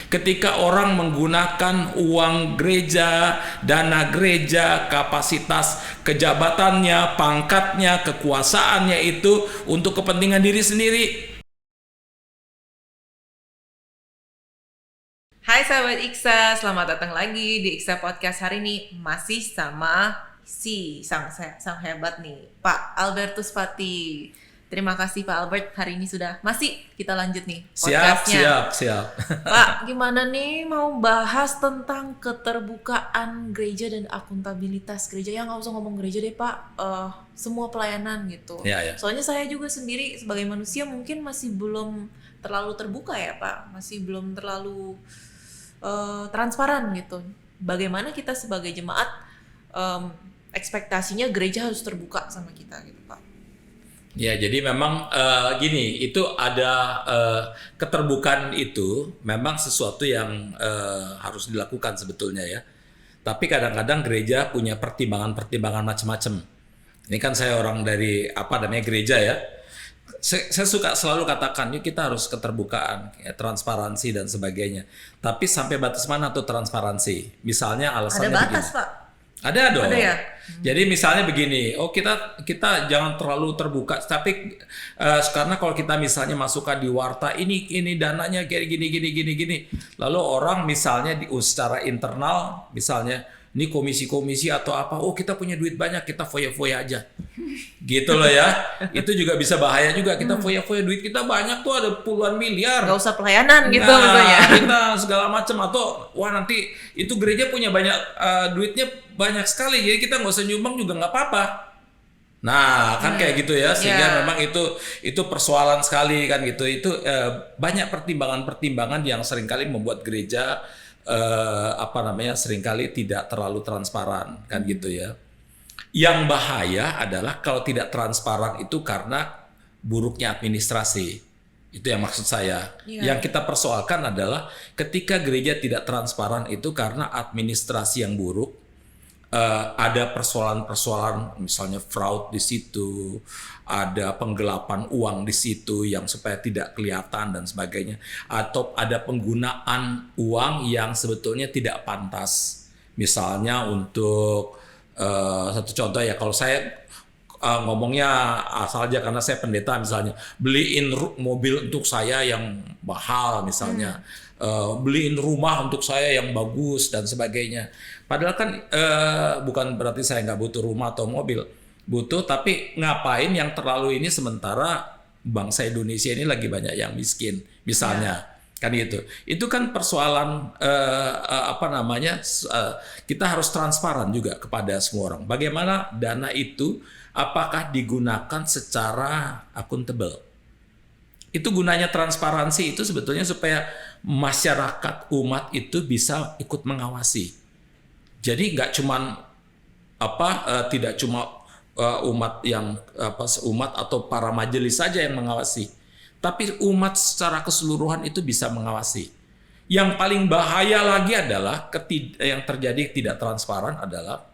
Ketika orang menggunakan uang gereja, dana gereja, kapasitas kejabatannya, pangkatnya, kekuasaannya itu untuk kepentingan diri sendiri. Hai sahabat Iksa, selamat datang lagi di Iksa Podcast. Hari ini masih sama si sang hebat nih, Pak Albertus Pati. Terima kasih Pak Albert, hari ini sudah masih kita lanjut nih podcastnya. Siap. Pak, gimana nih mau bahas tentang keterbukaan gereja dan akuntabilitas gereja? Ya nggak usah ngomong gereja deh Pak, semua pelayanan gitu. Ya. Soalnya saya juga sendiri sebagai manusia mungkin masih belum terlalu terbuka ya Pak, masih belum terlalu transparan gitu. Bagaimana kita sebagai jemaat ekspektasinya gereja harus terbuka sama kita gitu Pak. Ya, jadi memang gini, itu ada keterbukaan itu memang sesuatu yang harus dilakukan sebetulnya ya. Tapi kadang-kadang gereja punya pertimbangan macam-macam. Ini kan saya orang dari gereja ya. Saya suka selalu katakan, yuk kita harus keterbukaan, ya, transparansi dan sebagainya. Tapi sampai batas mana tuh transparansi? Misalnya alasannya ada batas begini. Pak? Ada dong. Ada ya? Jadi misalnya begini, kita jangan terlalu terbuka. Tapi karena kalau kita misalnya masukkan di warta ini dananya kayak gini. Lalu orang misalnya secara internal misalnya ini komisi-komisi atau apa, kita punya duit banyak, kita foya-foya aja. Gitu loh ya. Itu juga bisa bahaya juga, kita foya-foya, duit kita banyak tuh, ada puluhan miliar. Gak usah pelayanan gitu misalnya. Kita segala macam, atau wah nanti itu gereja punya banyak duitnya banyak sekali, jadi kita nggak usah nyumbang juga nggak apa-apa. Nah kan kayak gitu ya, sehingga memang itu persoalan sekali kan gitu. Itu banyak pertimbangan-pertimbangan yang seringkali membuat gereja seringkali tidak terlalu transparan kan gitu ya. Yang bahaya adalah kalau tidak transparan itu karena buruknya administrasi. Itu yang maksud saya. Yang kita persoalkan adalah ketika gereja tidak transparan itu karena administrasi yang buruk. Ada persoalan-persoalan misalnya fraud di situ, ada penggelapan uang di situ yang supaya tidak kelihatan dan sebagainya, atau ada penggunaan uang yang sebetulnya tidak pantas. Misalnya untuk satu contoh ya, kalau saya ngomongnya asal aja karena saya pendeta, misalnya beliin mobil untuk saya yang mahal misalnya, beliin rumah untuk saya yang bagus dan sebagainya. Padahal kan bukan berarti saya nggak butuh rumah atau mobil, butuh, tapi ngapain yang terlalu ini sementara bangsa Indonesia ini lagi banyak yang miskin misalnya. Kan gitu. Itu kan persoalan kita harus transparan juga kepada semua orang. Bagaimana dana itu apakah digunakan secara akuntabel? Itu gunanya transparansi itu sebetulnya supaya masyarakat umat itu bisa ikut mengawasi. Jadi nggak cuman tidak cuma umat atau para majelis saja yang mengawasi, tapi umat secara keseluruhan itu bisa mengawasi. Yang paling bahaya lagi adalah yang terjadi tidak transparan adalah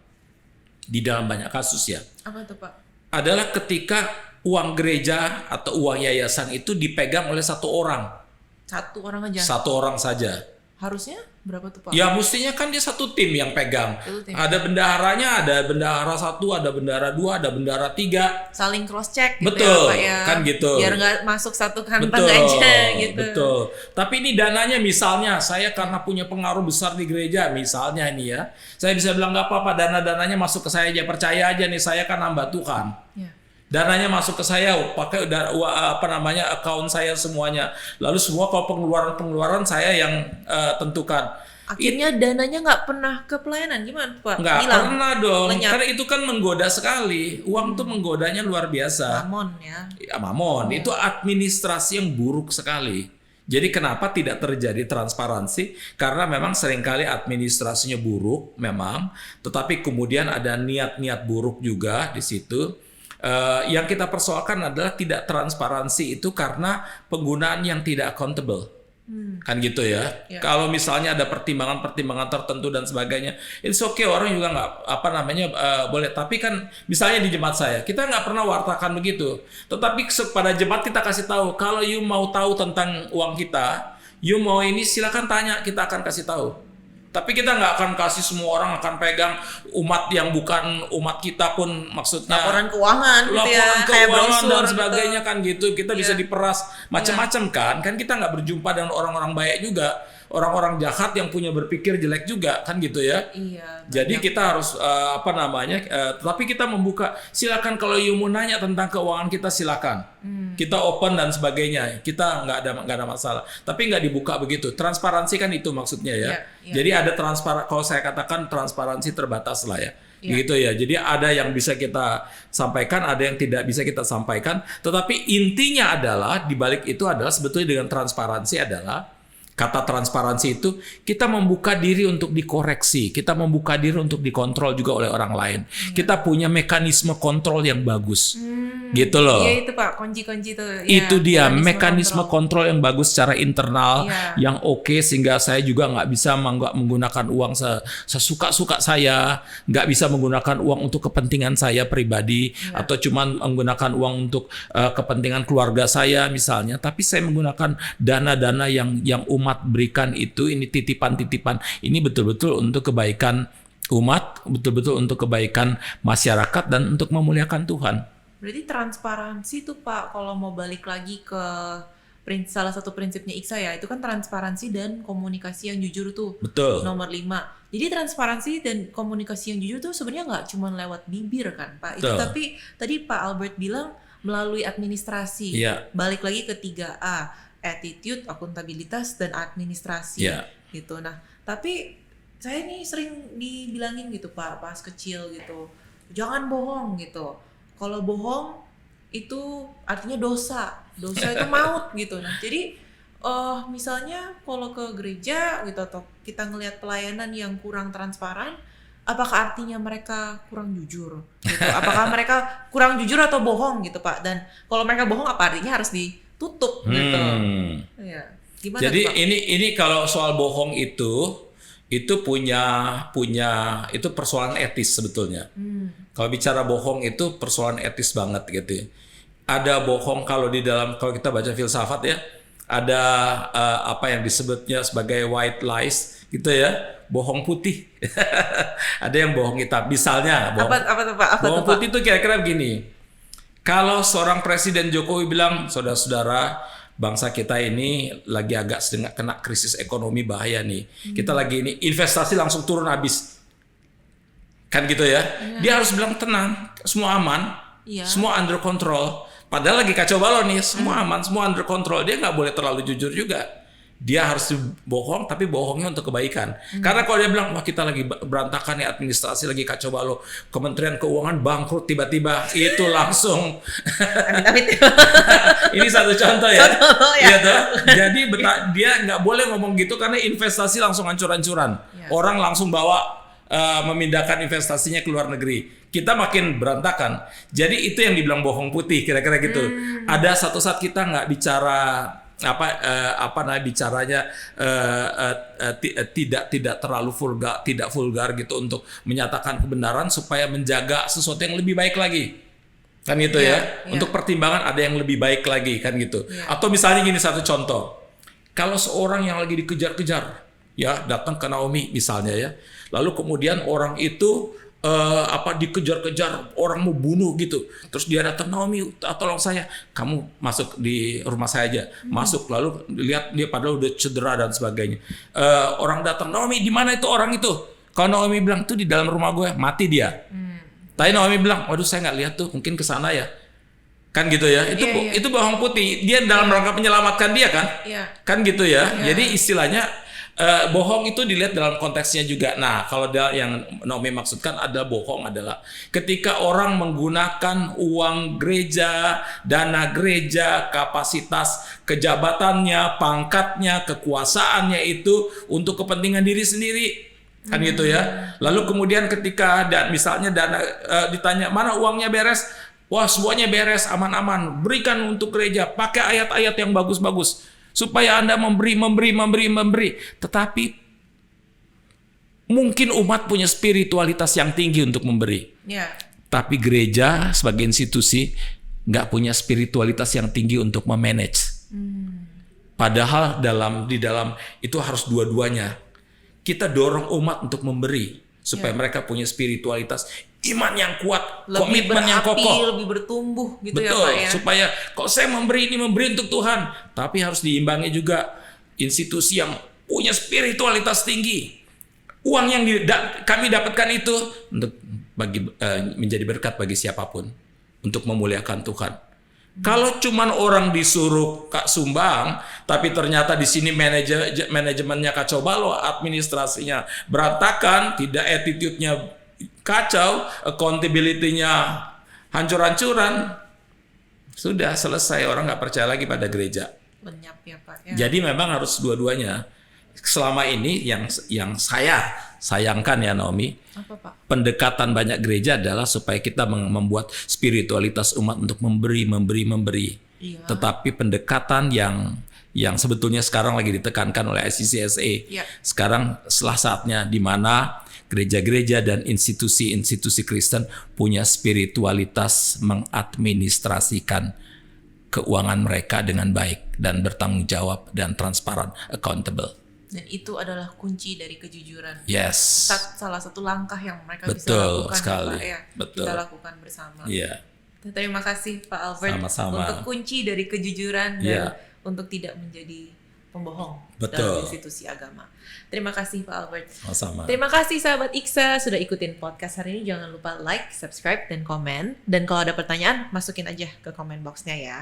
di dalam banyak kasus ya. Apa itu Pak? Adalah ketika uang gereja atau uang yayasan itu dipegang oleh satu orang. Satu orang aja? Satu orang saja. Harusnya berapa tuh Pak? Ya mestinya kan dia satu tim yang pegang. Ada bendaharanya, ada bendahara 1, ada bendahara 2, ada bendahara 3. Saling cross check gitu. Betul, ya Pak ya. kan gitu. Biar nggak masuk satu kantong aja gitu. Betul. Tapi ini dananya misalnya saya karena punya pengaruh besar di gereja misalnya ini ya. Saya bisa bilang nggak apa-apa, dana-dananya masuk ke saya aja, percaya aja nih, saya kan hamba Tuhan. Ya. Dananya masuk ke saya, pakai akun saya semuanya. Lalu semua kalau pengeluaran saya yang tentukan. Akhirnya dananya nggak pernah ke pelayanan, gimana Pak? Nggak pernah dong, lenyap. Karena itu kan menggoda sekali. Uang tuh menggodanya luar biasa. Mamon ya. Mamon, itu administrasi yang buruk sekali. Jadi kenapa tidak terjadi transparansi? Karena memang seringkali administrasinya buruk memang, tetapi kemudian ada niat-niat buruk juga di situ. Yang kita persoalkan adalah tidak transparansi itu karena penggunaan yang tidak accountable. Kan gitu ya. Kalau misalnya ada pertimbangan-pertimbangan tertentu dan sebagainya, it's okay, orang juga nggak boleh. Tapi kan misalnya di jemaat saya, kita nggak pernah wartakan begitu. Tetapi pada jemaat kita kasih tahu, kalau you mau tahu tentang uang kita, You mau ini silakan tanya, kita akan kasih tahu. Tapi kita nggak akan kasih semua orang akan pegang umat yang bukan umat kita pun, maksudnya laporan keuangan gitu ya, laporan kayak keuangan brosur dan gitu. sebagainya kan gitu. Kita bisa diperas macam-macam kan kita nggak berjumpa dengan orang-orang baik juga, orang-orang jahat yang punya berpikir jelek juga kan gitu ya. Iya. Jadi kita harus tapi kita membuka, silakan kalau you mau nanya tentang keuangan kita silakan. Kita open dan sebagainya. Kita nggak ada masalah. Tapi nggak dibuka begitu. Transparansi kan itu maksudnya ya. Jadi ada kalau saya katakan transparansi terbatas lah ya. Gitu ya. Jadi ada yang bisa kita sampaikan, ada yang tidak bisa kita sampaikan. Tetapi intinya adalah di balik itu adalah sebetulnya dengan transparansi adalah kata transparansi itu kita membuka diri untuk dikoreksi, kita membuka diri untuk dikontrol juga oleh orang lain. Kita punya mekanisme kontrol yang bagus. Gitu loh. Iya itu Pak, kunci-kunci itu. Itu dia mekanisme kontrol yang bagus secara internal yang oke, sehingga saya juga nggak bisa menggunakan uang sesuka-suka saya, nggak bisa menggunakan uang untuk kepentingan saya pribadi atau cuman menggunakan uang untuk kepentingan keluarga saya misalnya, tapi saya menggunakan dana-dana yang umat berikan itu, ini titipan-titipan, ini betul-betul untuk kebaikan umat, betul-betul untuk kebaikan masyarakat dan untuk memuliakan Tuhan. Berarti transparansi tuh Pak, kalau mau balik lagi ke salah satu prinsipnya IKSA ya, itu kan transparansi dan komunikasi yang jujur tuh. Betul. Nomor 5. Jadi transparansi dan komunikasi yang jujur tuh sebenarnya nggak cuma lewat bibir kan Pak. Itu tapi tadi Pak Albert bilang melalui administrasi. Balik lagi ke 3A, attitude, akuntabilitas, dan administrasi. Gitu. Nah, tapi saya nih sering dibilangin gitu Pak, pas kecil gitu, jangan bohong gitu. Kalau bohong itu artinya dosa itu maut gitu. Nah jadi misalnya kalau ke gereja gitu atau kita ngelihat pelayanan yang kurang transparan, apakah artinya mereka kurang jujur gitu? Apakah mereka kurang jujur atau bohong gitu Pak? Dan kalau mereka bohong apa artinya harus ditutup gitu? Ya. Gimana jadi tuh, Pak? ini kalau soal bohong itu punya itu persoalan etis sebetulnya. Kalau bicara bohong itu persoalan etis banget gitu. Ada bohong kalau kita baca filsafat ya, ada apa yang disebutnya sebagai white lies gitu ya, bohong putih. Ada yang bohong hitam. Misalnya bohong putih itu kira-kira begini. Kalau seorang Presiden Jokowi bilang, saudara-saudara, bangsa kita ini lagi agak sedang kena krisis ekonomi bahaya nih. Kita lagi ini investasi langsung turun habis. Kan gitu ya. Dia harus bilang tenang, semua aman, semua under control. Padahal lagi kacau balau nih, semua aman, semua under control. Dia nggak boleh terlalu jujur juga. Dia harus bohong, tapi bohongnya untuk kebaikan. Karena kalau dia bilang, wah kita lagi berantakan nih, administrasi lagi kacau balau, Kementerian Keuangan bangkrut tiba-tiba, itu langsung. Ini satu contoh ya. Gitu. Jadi dia nggak boleh ngomong gitu karena investasi langsung hancur-hancuran. Orang langsung bawa memindahkan investasinya ke luar negeri. Kita makin berantakan. Jadi itu yang dibilang bohong putih, kira-kira gitu. Ada satu saat kita nggak bicara bicaranya tidak terlalu vulgar gitu untuk menyatakan kebenaran supaya menjaga sesuatu yang lebih baik lagi. Kan gitu ya. Untuk pertimbangan ada yang lebih baik lagi kan gitu. Atau misalnya gini, satu contoh. Kalau seorang yang lagi dikejar-kejar ya datang ke Naomi misalnya ya. Lalu kemudian orang itu dikejar-kejar, orang mau bunuh gitu. Terus dia datang, Naomi, tolong saya. Kamu masuk di rumah saya aja. Masuk, lalu lihat dia padahal udah cedera dan sebagainya. Orang datang, Naomi, di mana itu orang itu? Kalau Naomi bilang, tuh di dalam rumah gue, mati dia. Tapi Naomi bilang, waduh saya nggak lihat tuh, mungkin ke sana ya. Kan gitu ya. Itu bohong putih. Dia dalam rangka menyelamatkan dia kan? Kan gitu ya. Jadi istilahnya bohong itu dilihat dalam konteksnya juga. Nah, kalau yang Naomi maksudkan adalah bohong adalah ketika orang menggunakan uang gereja, dana gereja, kapasitas kejabatannya, pangkatnya, kekuasaannya itu untuk kepentingan diri sendiri. Kan gitu ya. Lalu kemudian ketika misalnya dana ditanya mana uangnya beres, wah semuanya beres, aman-aman. Berikan untuk gereja, pakai ayat-ayat yang bagus-bagus. Supaya Anda memberi. Tetapi mungkin umat punya spiritualitas yang tinggi untuk memberi. Tapi gereja sebagai institusi nggak punya spiritualitas yang tinggi untuk memanage. Padahal di dalam itu harus dua-duanya. Kita dorong umat untuk memberi supaya mereka punya spiritualitas, iman yang kuat, lebih komitmen yang berapi, kokoh. lebih bertumbuh gitu. Betul, ya Pak ya. supaya kok saya memberi untuk Tuhan, tapi harus diimbangi juga institusi yang punya spiritualitas tinggi. Uang yang kami dapatkan itu untuk menjadi berkat bagi siapapun, untuk memuliakan Tuhan. Kalau cuman orang disuruh Kak sumbang, tapi ternyata di sini manajemennya kacau balau, administrasinya berantakan, tidak attitude-nya kacau, accountability-nya hancur-hancuran, sudah selesai, orang nggak percaya lagi pada gereja. Lenyap ya Pak ya. Jadi memang harus dua-duanya. Selama ini yang saya sayangkan ya Naomi, Apa Pak? pendekatan banyak gereja adalah supaya kita membuat spiritualitas umat untuk memberi. Iya. Tetapi pendekatan yang sebetulnya sekarang lagi ditekankan oleh ICCSA. Iya. Sekarang setelah saatnya di mana gereja-gereja dan institusi-institusi Kristen punya spiritualitas mengadministrasikan keuangan mereka dengan baik dan bertanggung jawab dan transparan, accountable. Dan itu adalah kunci dari kejujuran. Yes. Salah satu langkah yang mereka bisa Betul lakukan sekali. Pak ya. Betul. Kita lakukan bersama. Iya. Terima kasih Pak Albert Sama-sama. untuk kunci dari kejujuran dan Iya. untuk tidak menjadi pembohong Betul. dalam institusi agama. Terima kasih Pak Albert. Sama-sama. Terima kasih sahabat Iksa sudah ikutin podcast hari ini. Jangan lupa like, subscribe, dan komen. Dan kalau ada pertanyaan, masukin aja ke comment box-nya ya.